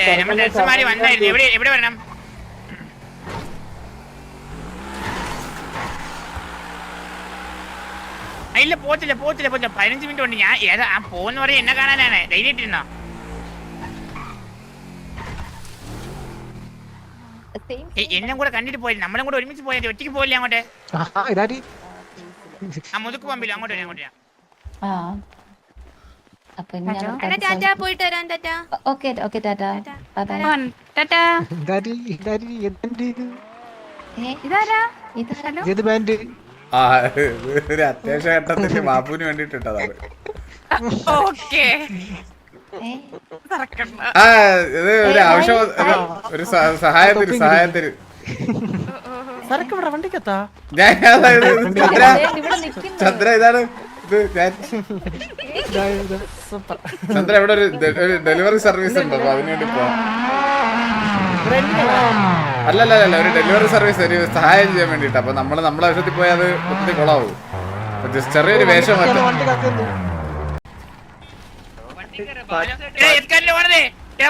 മറ്റേ നമ്മുടെ ഡ്രസ്സുമാരി വന്നായിരുന്നു. എവിടെ വരണം? ഇല്ല പോത്തില്ല 15 മിനിറ്റ് ഉണ്ട്. ഞാൻ ഏതാ ആ പോന്ന് പറയും എന്നെ കാണാനാണ്. ധൈര്യമായിട്ടിരുന്നോ? എന്നെ കൂടെ കണ്ടിട്ട് പോയി. നമ്മളും കൂടെ ഒരുമിച്ച് പോയാൽ ഒറ്റയ്ക്ക് പോയില്ലേ അങ്ങോട്ട്? ആ മുതുക്ക് പമ്പില്ല, അങ്ങോട്ട് വരാം. അത്യാവശ്യ ഘട്ടത്തിന്റെ ബാബുവിന് വേണ്ടിട്ടിട്ടതാണ്. ഇത് ഒരു ആവശ്യം, ഒരു സഹായത്തിന് ചന്ദ്ര ഇതാണ് ചന്ദ്ര ഇവിടെ ഒരു ഡെലിവറി സർവീസ് ഉണ്ടോ? അപ്പൊ അതിന് വേണ്ടി പോവാം. അല്ലല്ല ഒരു ഡെലിവറി സർവീസ്, ഒരു സഹായം ചെയ്യാൻ വേണ്ടിട്ട്. അപ്പൊ നമ്മളെ ആവശ്യത്തിൽ പോയാൽ അത് ഒത്തിരി കുളമാവും. ചെറിയൊരു വേഷം മാറ്റം.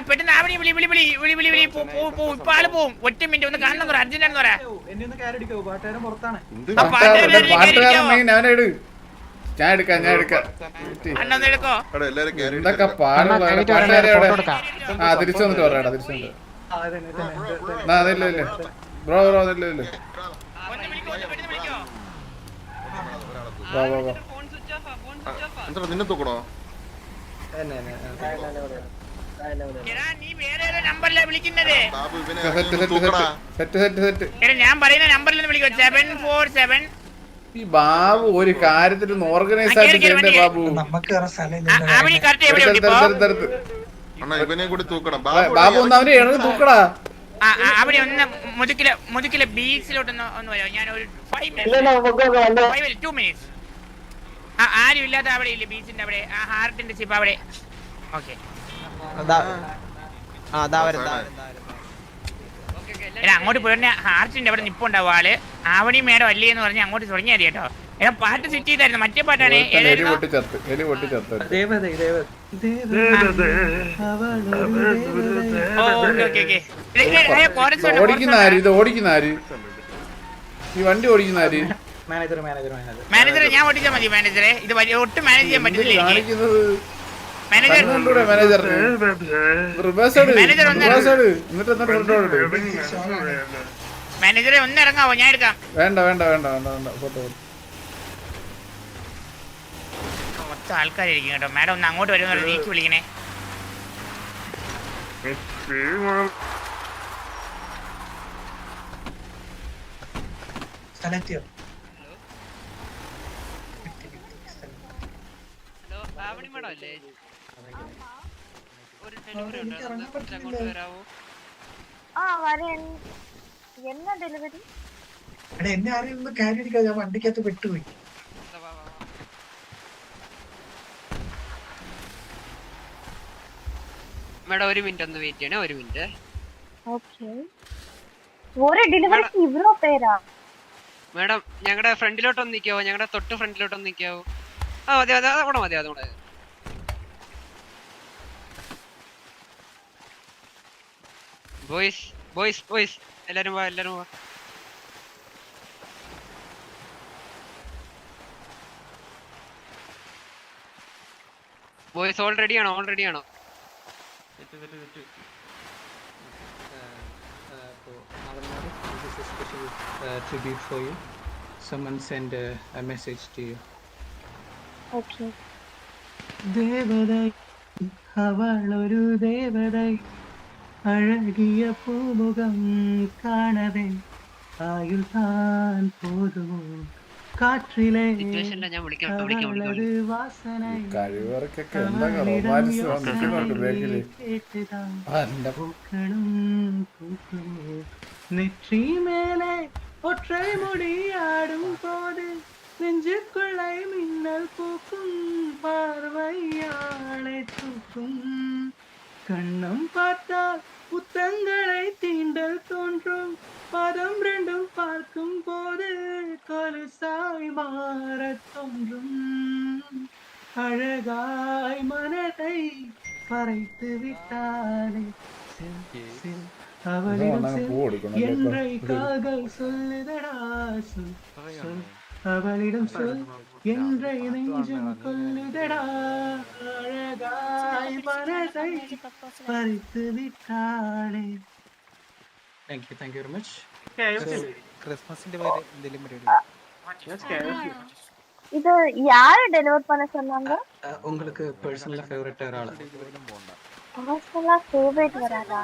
പെട്ടെന്ന് ആവണി വിളി ഇപ്പൊ ആള് പോവും. 1 മിനിറ്റ് ഒന്ന് കാണണം പറ, അർജന്റാന്ന് പറയാ. അവനെടു, ഞാൻ എടുക്കാം. എന്തൊക്കെ പാട്ടുകാരെ തിരിച്ചു വന്നിട്ട് പറയാടാ, തിരിച്ചു വന്നിട്ട്. അതില്ല ബ്രോ അതില്ല. നിന്നെ തൂക്കണോ? ഞാൻ പറയുന്ന നമ്പറിൽ വിളിക്കോ. 747. ഈ ബാബു ഒരു കാര്യത്തിന് ഓർഗനൈസ് ആയിട്ട് ചെയ്യണ്ടേ ബാബു? ബാബു ഒന്ന് അവനെ ഇറങ്ങി തൂക്കടാ. അവിടെ ഒന്ന് മുതുക്കിലെ ബീച്ചിലോട്ടൊന്ന് വരാം. ഞാൻ ഒരു 2 മിനിറ്റ്സ്. ആരും ഇല്ലാത്ത അവിടെ ഇല്ലേ, ബീച്ചിന്റെ അവിടെ, ആ ഹാർട്ടിന്റെ ചിപ്പ് അവിടെ. ഓക്കെ അങ്ങോട്ട് പോയി ഹാർട്ടിന്റെ അവിടെ നിപ്പുണ്ടാവും ആള്. ആവണി മേഡം അല്ലേ എന്ന് പറഞ്ഞ് അങ്ങോട്ട് തുടങ്ങിയാൽ മതി കേട്ടോ. എടാ പാട്ട് സെറ്റ് ചെയ്തായിരുന്നു, മറ്റേ പാട്ടാണ്. മാനേജറെ ഞാൻ ഓടിച്ചാൽ മതി. മാനേജറെ ഇത് ഒട്ടും മാനേജ് ചെയ്യാൻ പറ്റുന്നില്ല. മാനേജറെ ഒന്ന് ഇറങ്ങാവോ? ഞാൻ എടുക്കാം. വേണ്ട ഫോട്ടോ മൊത്തം ആൾക്കാരായിരിക്കും കേട്ടോ. മാഡം ഒന്ന് അങ്ങോട്ട് വരുന്ന നീക്കി വിളിക്കണേ. എന്നാ ഡെലിവറി? എന്നെ ആരെയും ഒന്ന് കാര്യം എടുക്കാതെ ഞാൻ വണ്ടിക്കകത്ത് പെട്ടുപോയി. മേഡം ഒരു മിനിറ്റ് ഒന്ന് വെയിറ്റ് ചെയ്യണേ, ഒരു മിനിറ്റ്. മേഡം ഞങ്ങളുടെ ഫ്രണ്ടിലോട്ടൊന്ന് നിൽക്കാവോ? ഞങ്ങളുടെ തൊട്ട് ഫ്രണ്ടിലോട്ടൊന്ന് നിൽക്കാവോ? അതെ അതോടെ മതി. ബോയ്സ് എല്ലാരും വാ. ബോയ്സ് ഓൾ റെഡി ആണോ? Tribute for you. Someone send a message to you. Okay. ദേവതൈ അവളൊരു ദേവതൈ അഴകിയ പൂമുഖം കാണവേ ആയുൾ താൻ പോതുമോ കാറ്റിലെ അവളൊരു വാസനൈ പൂക്കളും പൂക്കുമോ നെற்றி மேலே ஒற்றை முடியாடும் போது நெஞ்சுக்குள்ளை மின்னல் பூக்கும் பார்வையாளை தூக்கும் கண்ணம் பார்த்தால் புத்தங்களை தீண்டல் தோன்றும் பதம் ரெண்டும் பார்க்கும் போது கொலுசாய் மாறத் தோன்றும் அழகாய் மனதை பறைத்து விட்டாலே அவளிடம் நாங்க செல் பூ கொடுக்கணும். என்றை காதல் சொல்லுதடா சொல் சொல் அவளிடம் சொல் என்றை நெஞ்சம் கொல்லுதடா அழகாய் மனதை பறித்து விட்டாளே. Thank you very much. ക്രിസ്മസിന്റെ പേര് എന്തെങ്കിലും പരിപാടി இது யாரு டெலிவர் பண்ண சொன்னாங்க? உங்களுக்கு பர்சனலா ஃபேவரட் ஆளு. பர்சனலா ஃபேவரட் வராதா?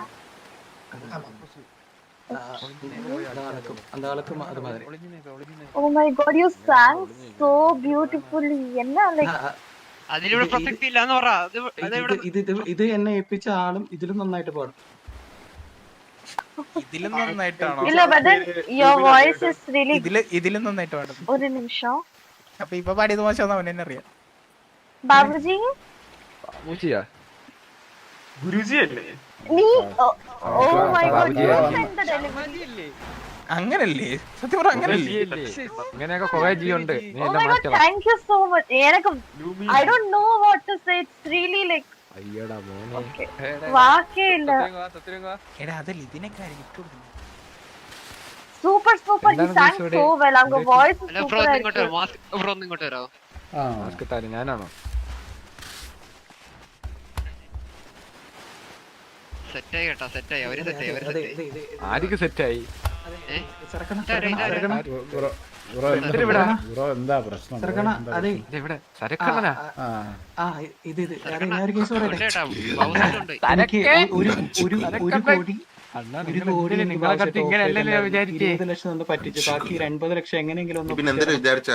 அந்த ஆளுக்கும் அது மாதிரி. Oh my god, you sang so beautifully. என்ன like അതിലൂടെ പ്രസക്തി ഇല്ലാന്ന് പറ. ഇത് എന്നെ ഏൽപ്പിച്ച ആളും ഇതിലും നന്നായിട്ട് പാടും. ഇതിലും നന്നായിട്ടാണോ? இல்ல but then your voice is really ഇതിലും നന്നായിട്ട് പാടും. ഒരു നിമിഷം. അപ്പൊ ഇപ്പൊ പാടിയത് മോശം അവൻ തന്നെ അറിയാം. ബാബുജി നീ oh my god, you sent the delivery. അങ്ങനല്ലേ സത്യം പറഞ്ഞ അങ്ങനല്ലേ? ഇങ്ങനെയൊക്കെ കുറെ ജിയുണ്ട്. Oh my god, thank you so much. എനിക്ക് I don't know what to say. It's really like അയ്യടാ മോനെ. വാക്കേ ഇല്ല. എടാ അതല്ല ഇതിനൊക്കെ Super he sang so well. Our voice is അല്ല super. ബ്രോ ഇങ്ങോട്ട് വരോ? ബ്രോ ഇങ്ങോട്ട് വരോ? മാസ്ക് താരി ഞാനാണോ? സെറ്റായി കേട്ടോ, സെറ്റായി. അവര് സെറ്റായി, അവര് സെറ്റായി. ആർക്ക് സെറ്റായി? ബ്രോ എന്താ പ്രശ്നം? അതെ ഇവിടെ സരക്കണ്ണനാ. ഇത് ഞാൻ കേസ് പറയട്ടെ. കേട്ടാ, ബൗസുണ്ട്. എനിക്ക് ഒരു കോടി നിങ്ങളെ കത്ത് ഇങ്ങനെയല്ലല്ലോ വിചാരിച്ചേ. 20 ലക്ഷം ഒന്ന് പറ്റിച്ചു. ബാക്കി 80 ലക്ഷം എങ്ങനെയെങ്കിലും ഒന്ന് പിന്നെ എന്തിനാ വിചാരിച്ച